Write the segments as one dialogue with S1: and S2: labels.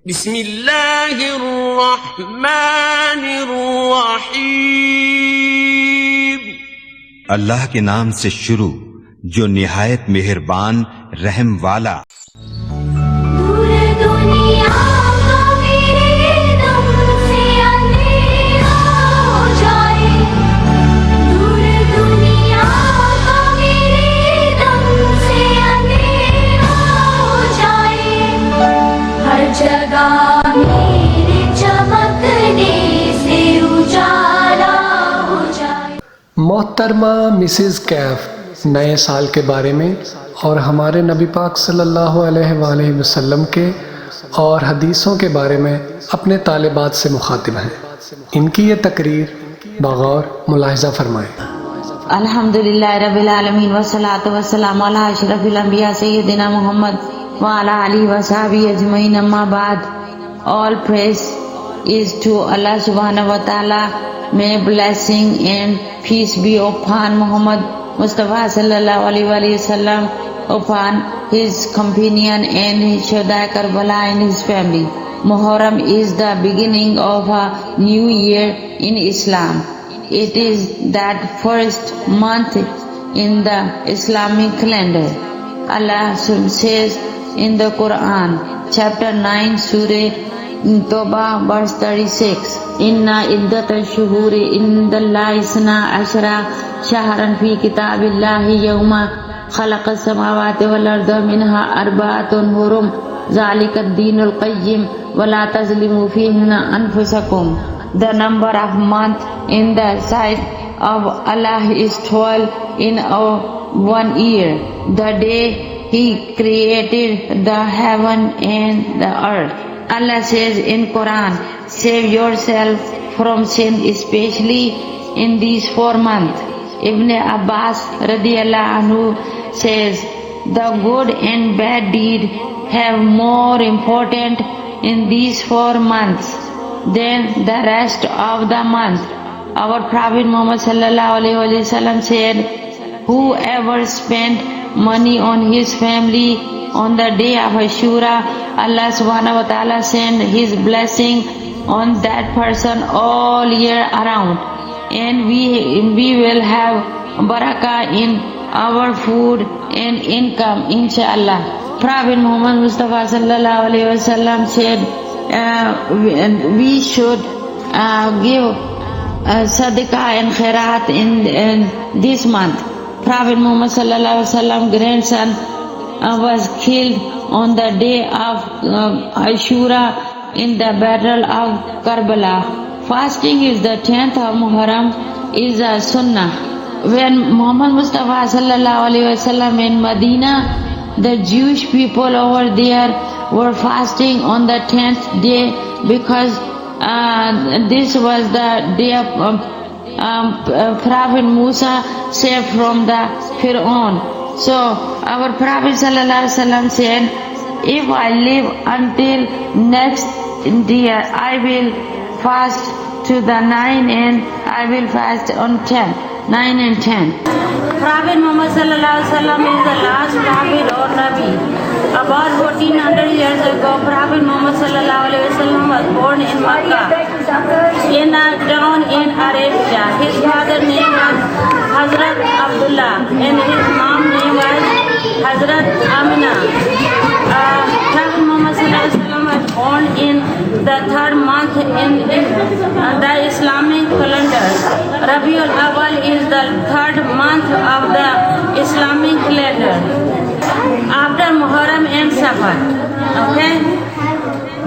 S1: बिस्मिल्लाहिर्रहमानिर्रहीम।
S2: अल्लाह के नाम से शुरू जो निहायत मेहरबान रहम वाला।
S3: मोहतरमा मिसेस कैफ नए साल के बारे में और हमारे नबी पाक सल्लल्लाहु अलैहि वसल्लम के और हदीसों के बारे में अपने तालिबात से मुखातिब हैं। इनकी ये तकरीर बगौर मुलाहिज़ा फरमाएं।
S4: अल्हम्दुलिल्लाह रब्बिल आलमीन वस्सलातु वस्सलामु अला अशरफिल अंबिया सय्यदिना मुहम्मद व अला आलिहि व सहबिहि अजमईन अम्मा बाद। All praise is to Allah subhanahu wa ta'ala. May blessing and peace be upon Muhammad Mustafa sallallahu alaihi wasallam, upon his companion and his Shuhada Karbala and his family. Muharram is the beginning of a new year in Islam. It is that first month in the Islamic calendar. Allah says in the Quran, chapter 9, Surah Tawbah, verse 36, Inna iddata shuhuri indallahi isna ashara shahran fi kitabillahi yawma khalaqa samawati wal arda minha arba'atun hurum zalika ad-dinul qayyim wa la tazlimu fihinna anfusakum. The number of month in the sight of Allah is 12 in 1 year, the day He created the heaven and the earth. Allah says in Quran, save yourself from sin, especially in these 4 months. Ibn Abbas radiyallahu anhu says, the good and bad deed have more important in these 4 months than the rest of the month. Our Prophet Muhammad sallallahu alaihi wasallam said, whoever spent money on his family on the day of Ashura, Allah subhanahu wa ta'ala send his blessing on that person all year around, and we will have barakah in our food and income, inshallah. Prophet Muhammad Mustafa sallallahu alaihi wasallam said we should give sadaqah and khairat in this month. Prophet Muhammad sallallahu alaihi wasallam grandson was killed on the day of Ashura in the battle of Karbala. Fasting is the 10th of Muharram is a sunnah. When Muhammad Mustafa sallallahu alaihi wasallam in Medina, the Jewish people over there were fasting on the 10th day because this was the day of Prophet Musa saved from the Fir'aun. So our Prophet sallallahu alaihi wasallam said, if I live until next year, I will fast to the 9 and I will fast on 10, 9 and 10. Prophet Muhammad sallallahu alaihi wasallam is the last Prophet or Nabi. About 1400 years ago, Prophet Muhammad sallallahu alaihi wasallam was born in Makkah, in a town in Arabia. His father's name was Hazrat Abdullah and his mom's name was Hazrat Amina. Prophet Muhammad sallallahu alaihi wasallam was born in the 3rd month in the Islamic calendar. Rabiul Awwal is the 3rd month of the Islamic calendar, after Muharram and Safar. Okay?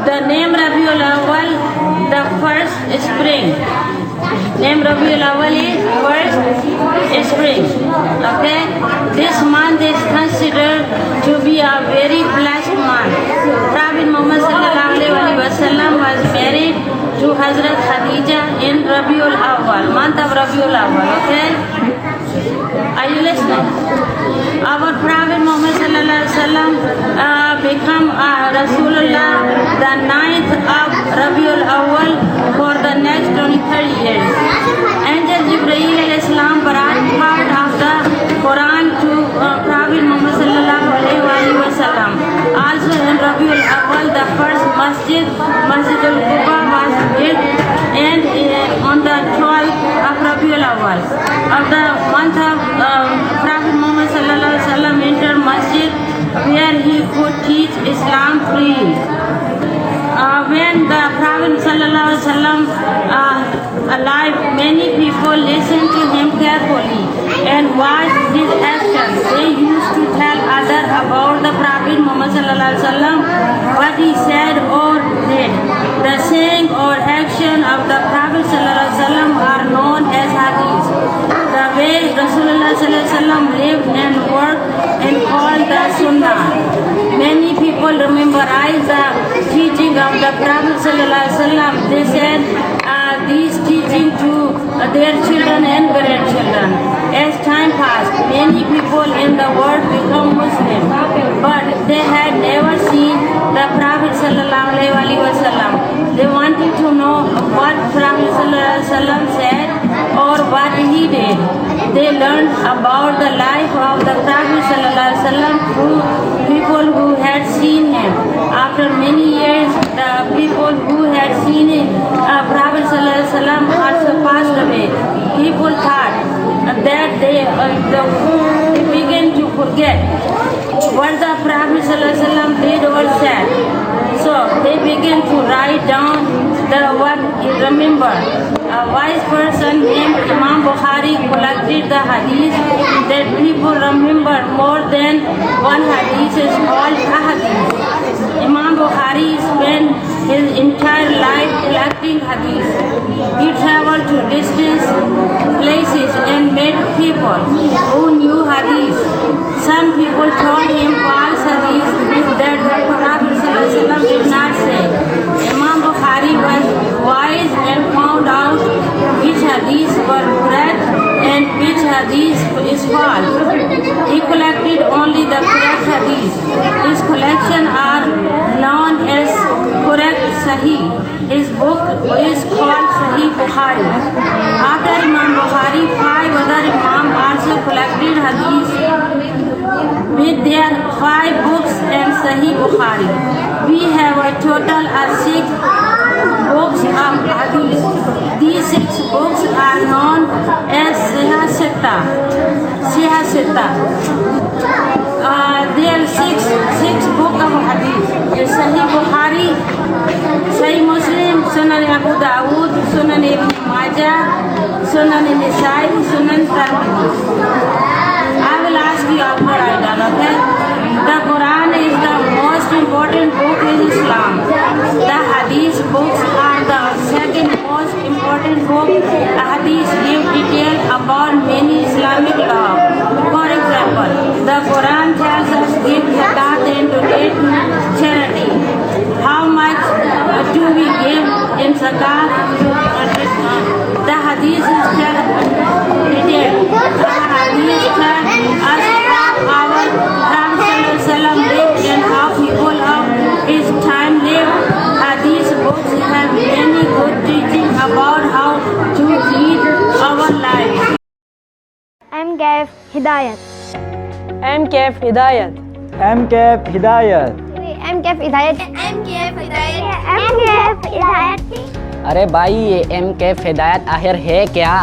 S4: The name Rabiul Awwal, the first spring. Name Rabiul Awwal is first spring. Okay? This month is considered to be a very blessed month. Prophet Muhammad sallallahu alaihi wasallam was married to Hazrat Khadija in Rabiul Awwal, month of Rabiul Awwal. Okay? Are you listening? Our Prophet Muhammad sallallahu alaihi wasallam become Rasulullah the 9th of Rabiul Awwal for the next 23 years. Angel Jibreel alayhi salam brought part of the Quran to Prophet Muhammad sallallahu alaihi wasallam. Also in Rabiul Awwal, the first Masjid al-Quba was built and on the 12th of Rabiul Awwal of the month of Prophet Muhammad sallallahu alaihi wasallam entered Masjid where he could teach Islam freely. When the Prophet sallallahu alaihi wasallam alive, many people listened to him carefully and watched his actions. They used to tell others about the Prophet Muhammad sallallahu alaihi wasallam, what he said or did. The saying or action of the Prophet sallallahu alaihi wasallam are known as hadith. The way Rasulullah sallallahu alaihi wasallam lived and worked and called the Sunnah. Many people memorize the teaching of the Prophet sallallahu alaihi wasallam. They said these teaching to their children and grandchildren. As time passed, many people in the world become Muslim, but they had never seen the Prophet sallallahu alaihi wasallam. They wanted to know what Prophet sallallahu alaihi wasallam said or what he did. They learned about the life of the Prophet sallallahu alaihi wasallam through people who had seen him. After many years, the people who had seen Prophet sallallahu alaihi wasallam also passed away. People thought that they began to forget what the Prophet sallallahu alaihi wasallam did or said. So they began to write down what he remembered. A wise person named Imam Bukhari collected the hadith that people remember more than one hadith is called a hadith. Imam Bukhari spent his entire life collecting hadith. He traveled to distant places and met people who knew hadith. Some people told him false hadith that the Prophet ﷺ did not say. Imam Bukhari was wise and found out which hadiths were correct and which hadith is false. He collected only the correct hadith. His collection are known as correct Sahih. His book is called Sahih Bukhari. After Imam Bukhari, 5 other Imam also collected hadith with their 5 books and Sahih Bukhari. We have a total of 6 books of hadith. These 6 books are known as Sihah Sitta. There are six books of hadith. Sahih Bukhari, Sahih Muslim, Sunan Abu Dawud, Sunan Ibn Majah, Sunan Nisai, Sunan Tirmidhi. I will ask you after I done, okay? The Quran is the most important book in Islam. The hadith books are the second most important book. Hadith give detail about many Islamic laws. For example, the Quran tells us give zakat and donate charity. How much do we give in zakat? The hadith is tell detail. The hadith tell us how our Prophet ﷺ lived and how people of his time lived. These books have many good teaching about how to lead our lives.
S5: MCAF Hidayat.
S6: MCAF Hidayat.
S7: MCAF Hidayat.
S5: MCAF Hidayat. MCAF Hidayat. MCAF Hidayat.
S6: अरे भाई ये MCAF हिदायत आखिर है क्या?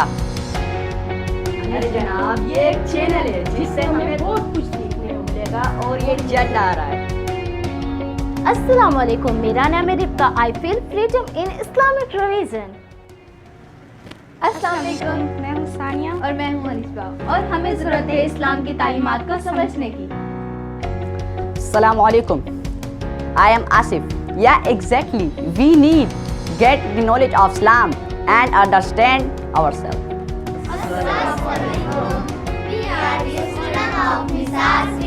S8: अरे जनाब ये एक चैनल है जिससे हमें बहुत कुछ सीखने को मिलेगा और ये चल आ रहा है।
S5: अस्सलाम वालेकुम, मेरा नाम है Rebecca. I feel freedom in Islamic religion.
S9: अस्सलाम वालेकुम, मैं हूँ सानिया और मैं हूँ अनिशा और हमें ज़रूरत है इस्लाम की तालीमात को समझने की।
S6: अस्सलाम वालेकुम, I am Asif. Yeah, exactly. We need get the knowledge of Islam and understand ourselves.
S5: Assalamu alaikum. We are the students of Misas